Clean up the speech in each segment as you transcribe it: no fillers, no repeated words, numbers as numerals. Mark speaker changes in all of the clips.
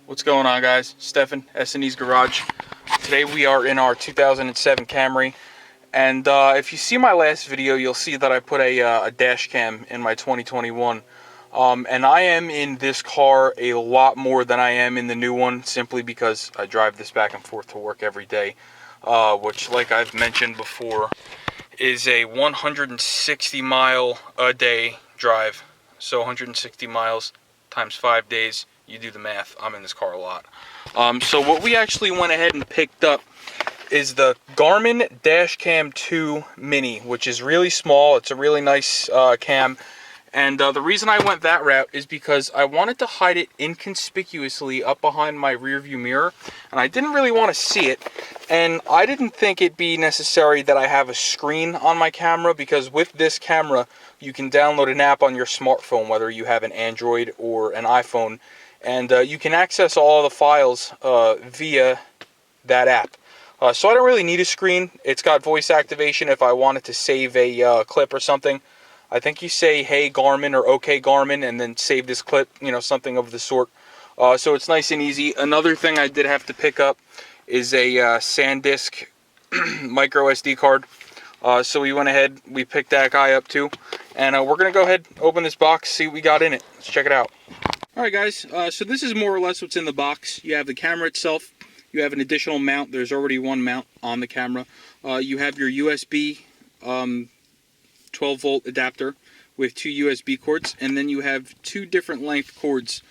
Speaker 1: What's going on, guys? Stefan, S&E's Garage. Today we are in our 2007 Camry, and if you see my last video, you'll see that I put a dash cam in my 2021. And I am in this car a lot more than I am in the new one, simply because I drive this back and forth to work every day, which, like I've mentioned before, is a 160 mile a day drive. So 160 miles times 5 days. You do the math. I'm in this car a lot. So what we actually went ahead and picked up is the Garmin Dash Cam 2 Mini, which is really small. It's a really nice cam. And the reason I went that route is because I wanted to hide it inconspicuously up behind my rear view mirror. And I didn't really want to see it. And I didn't think it'd be necessary that I have a screen on my camera, because with this camera, you can download an app on your smartphone, whether you have an Android or an iPhone. And you can access all the files via that app. So I don't really need a screen. It's got voice activation if I wanted to save a clip or something. I think you say, "Hey Garmin" or "Okay Garmin," and then save this clip, something of the sort. So it's nice and easy. Another thing I did have to pick up is a SanDisk micro SD card. So we went ahead, we picked that guy up too. And we're going to go ahead, open this box, see what we got in it. Let's check it out. Alright guys, so this is more or less what's in the box. You have the camera itself, you have an additional mount. There's already one mount on the camera. You have your USB 12 volt adapter with two USB cords, and then you have two different length cords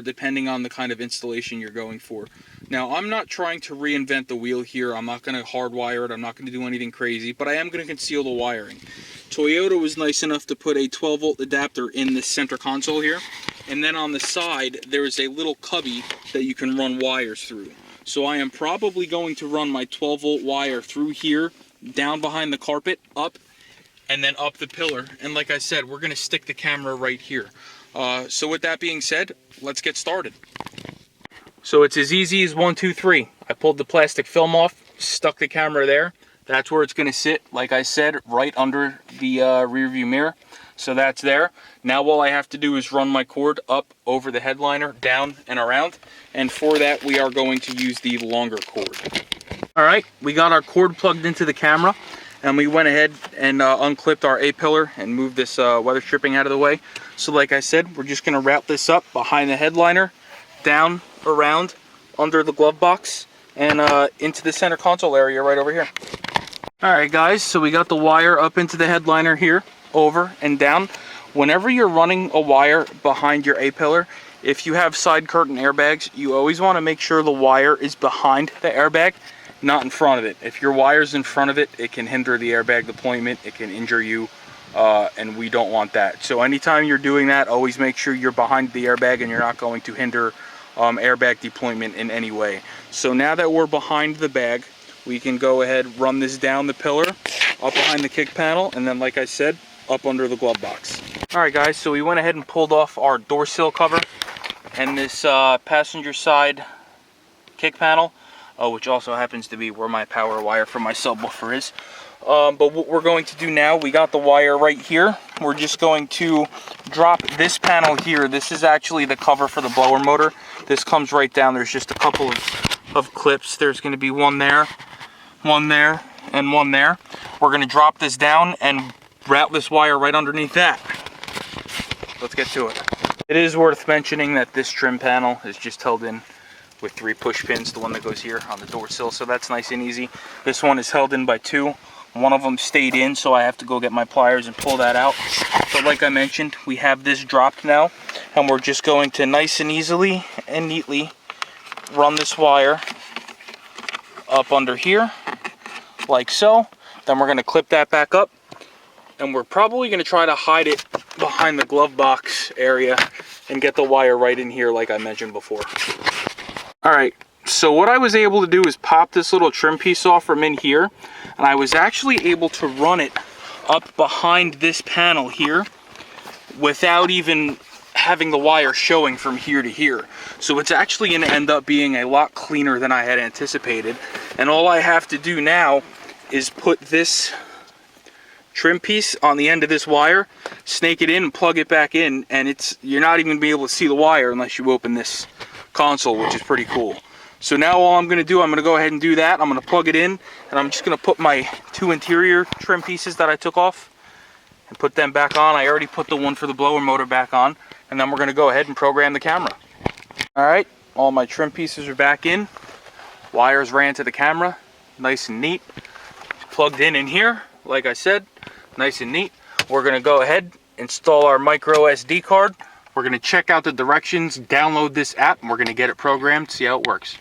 Speaker 1: depending on the kind of installation you're going for. Now, I'm not trying to reinvent the wheel here. I'm not going to hardwire it. I'm not going to do anything crazy, but I am going to conceal the wiring. Toyota was nice enough to put a 12 volt adapter in the center console here, and then on the side there is a little cubby that you can run wires through. So I am probably going to run my 12 volt wire through here, down behind the carpet, up, and then up the pillar. And like I said, we're going to stick the camera right here. So with that being said, let's get started. So it's as easy as 1, 2, 3. I pulled the plastic film off, stuck the camera there. That's where it's going to sit, like I said, right under the rear view mirror. So that's there. Now all I have to do is run my cord up over the headliner, down and around. And for that, we are going to use the longer cord. All right, we got our cord plugged into the camera, and we went ahead and unclipped our A-pillar and moved this weather stripping out of the way. So like I said, we're just going to wrap this up behind the headliner, down, around, under the glove box, and into the center console area right over here. Alright guys, so we got the wire up into the headliner here, over and down. Whenever you're running a wire behind your A-pillar, if you have side curtain airbags, you always want to make sure the wire is behind the airbag, not in front of it. If your wire's in front of it, it can hinder the airbag deployment, it can injure you, and we don't want that. So anytime you're doing that, always make sure you're behind the airbag and you're not going to hinder airbag deployment in any way. So now that we're behind the bag, we can go ahead, run this down the pillar, up behind the kick panel, and then like I said, up under the glove box. Alright guys, so we went ahead and pulled off our door sill cover and this passenger side kick panel, which also happens to be where my power wire for my subwoofer is. But what we're going to do now, we got the wire right here. We're just going to drop this panel here. This is actually the cover for the blower motor. This comes right down. There's just a couple of clips. There's going to be one there, and one there. We're going to drop this down and route this wire right underneath that. Let's get to it. It is worth mentioning that this trim panel is just held in with 3 push pins, the one that goes here on the door sill, so that's nice and easy. This one is held in by 2. One of them stayed in, so I have to go get my pliers and pull that out. But like I mentioned, we have this dropped now, and we're just going to nice and easily and neatly run this wire up under here, like so. Then we're going to clip that back up, and we're probably going to try to hide it behind the glove box area and get the wire right in here like I mentioned before. Alright, so what I was able to do is pop this little trim piece off from in here, and I was actually able to run it up behind this panel here without even having the wire showing from here to here. So it's actually going to end up being a lot cleaner than I had anticipated. And all I have to do now is put this trim piece on the end of this wire, snake it in and plug it back in, and you're not even going to be able to see the wire unless you open this console, which is pretty cool. So now all I'm going to do, I'm going to go ahead and do that. I'm going to plug it in, and I'm just going to put my 2 interior trim pieces that I took off and put them back on. I already put the one for the blower motor back on, and then we're going to go ahead and program the camera. Alright, all my trim pieces are back in. Wires ran to the camera, nice and neat. Plugged in here, like I said, nice and neat. We're going to go ahead, install our micro SD card. We're going to check out the directions, download this app, and we're going to get it programmed, see how it works.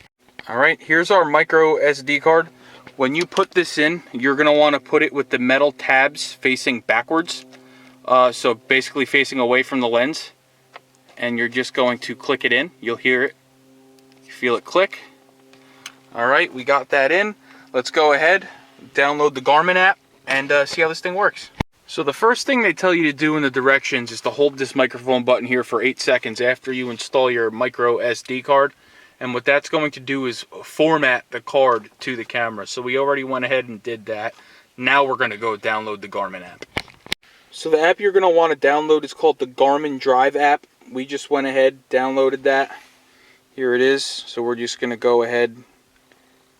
Speaker 1: Alright, here's our micro SD card. When you put this in, you're going to want to put it with the metal tabs facing backwards. So basically facing away from the lens. And you're just going to click it in. You'll hear it. You feel it click. Alright, we got that in. Let's go ahead, download the Garmin app, and see how this thing works. So the first thing they tell you to do in the directions is to hold this microphone button here for 8 seconds after you install your micro SD card. And what that's going to do is format the card to the camera. So we already went ahead and did that. Now we're going to go download the Garmin app. So the app you're going to want to download is called the Garmin Drive app. We just went ahead, downloaded that. Here it is. So we're just going to go ahead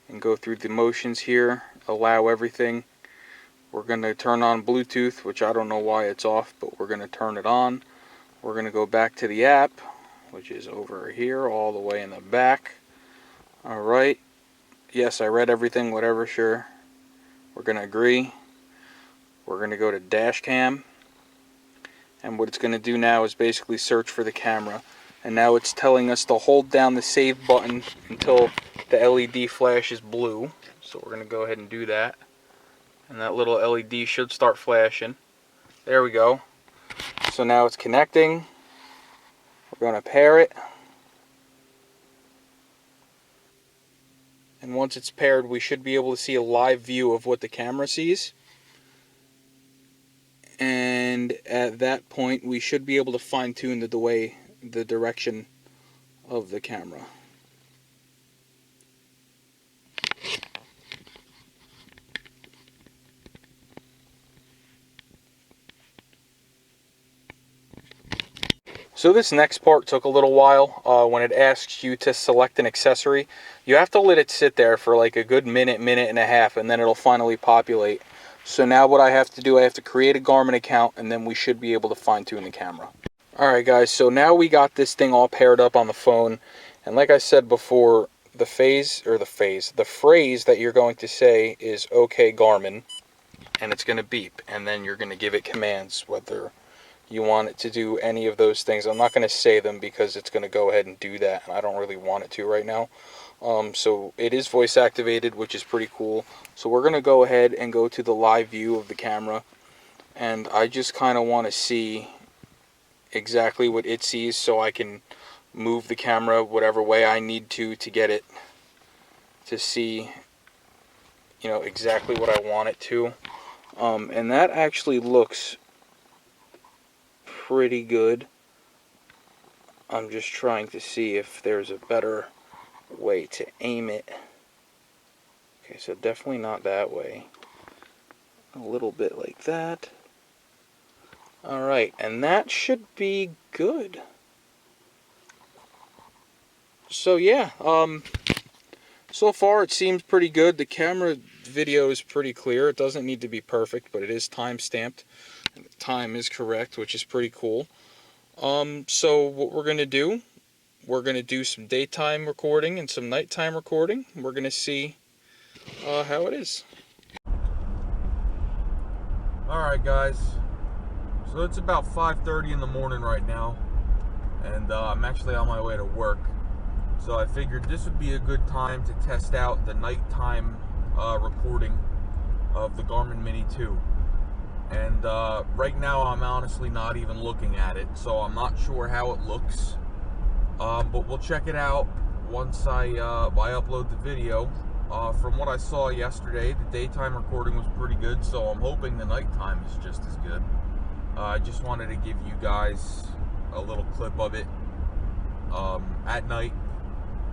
Speaker 1: and go through the motions here. Allow everything. We're going to turn on Bluetooth, which I don't know why it's off, but we're going to turn it on. We're going to go back to the app, which is over here, all the way in the back. Alright. Yes, I read everything, whatever, sure. We're going to agree. We're going to go to Dash Cam. And what it's going to do now is basically search for the camera. And now it's telling us to hold down the save button until the LED flashes blue. So we're going to go ahead and do that. And that little LED should start flashing. There we go. So now it's connecting. We're going to pair it. And once it's paired, we should be able to see a live view of what the camera sees. And at that point, we should be able to fine-tune the direction of the camera. So this next part took a little while. When it asks you to select an accessory, you have to let it sit there for like a good minute and a half, and then it'll finally populate. So now what I have to do, I have to create a Garmin account, and then we should be able to fine-tune the camera. Alright guys, so now we got this thing all paired up on the phone, and like I said before, the phrase that you're going to say is "Okay Garmin," and it's going to beep, and then you're going to give it commands, whether you want it to do any of those things. I'm not going to say them because it's going to go ahead and do that, and I don't really want it to right now. So it is voice activated, which is pretty cool. So we're going to go ahead and go to the live view of the camera, and I just kind of want to see exactly what it sees so I can move the camera whatever way I need to get it to see, you know, exactly what I want it to. And that actually looks pretty good. I'm just trying to see if there's a better way to aim it. Okay, so definitely not that way. A little bit like that. Alright, and that should be good. So yeah, so far it seems pretty good. The camera video is pretty clear. It doesn't need to be perfect, but it is time stamped. And the time is correct, which is pretty cool. So what we're going to do some daytime recording and some nighttime recording. We're going to see how it is. Alright guys, so it's about 5:30 in the morning right now, and I'm actually on my way to work. So I figured this would be a good time to test out the nighttime recording of the Garmin Mini 2. And right now I'm honestly not even looking at it, so I'm not sure how it looks. But we'll check it out once I upload the video. From what I saw yesterday, the daytime recording was pretty good, so I'm hoping the nighttime is just as good. I just wanted to give you guys a little clip of it at night,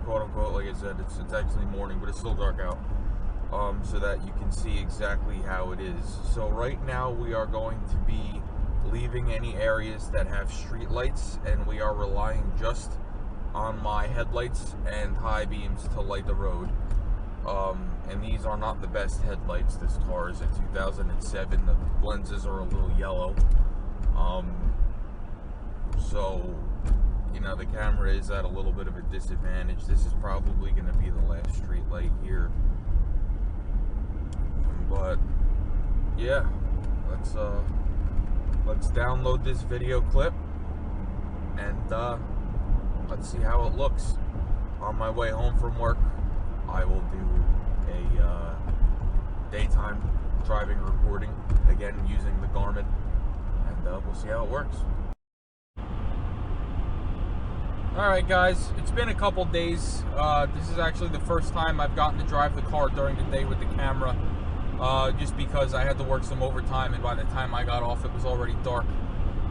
Speaker 1: quote unquote. Like I said, it's actually morning, but it's still dark out, so that you can see exactly how it is. So right now we are going to be leaving any areas that have street lights, and we are relying just on my headlights and high beams to light the road. And these are not the best headlights. This car is a 2007. The lenses are a little yellow. So, you know, the camera is at a little bit of a disadvantage. This is probably going to be the last street light here. But yeah, let's download this video clip and let's see how it looks. On my way home from work, I will do a daytime driving recording, again using the Garmin, and we'll see how it works. Alright guys, it's been a couple days. This is actually the first time I've gotten to drive the car during the day with the camera, just because I had to work some overtime, and by the time I got off it was already dark.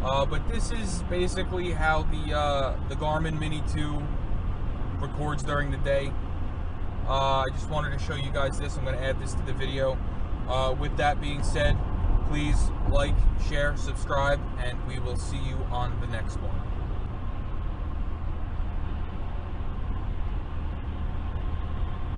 Speaker 1: But this is basically how the Garmin Mini 2 records during the day. I just wanted to show you guys this. I'm going to add this to the video. With that being said, please like, share, subscribe, and we will see you on the next one.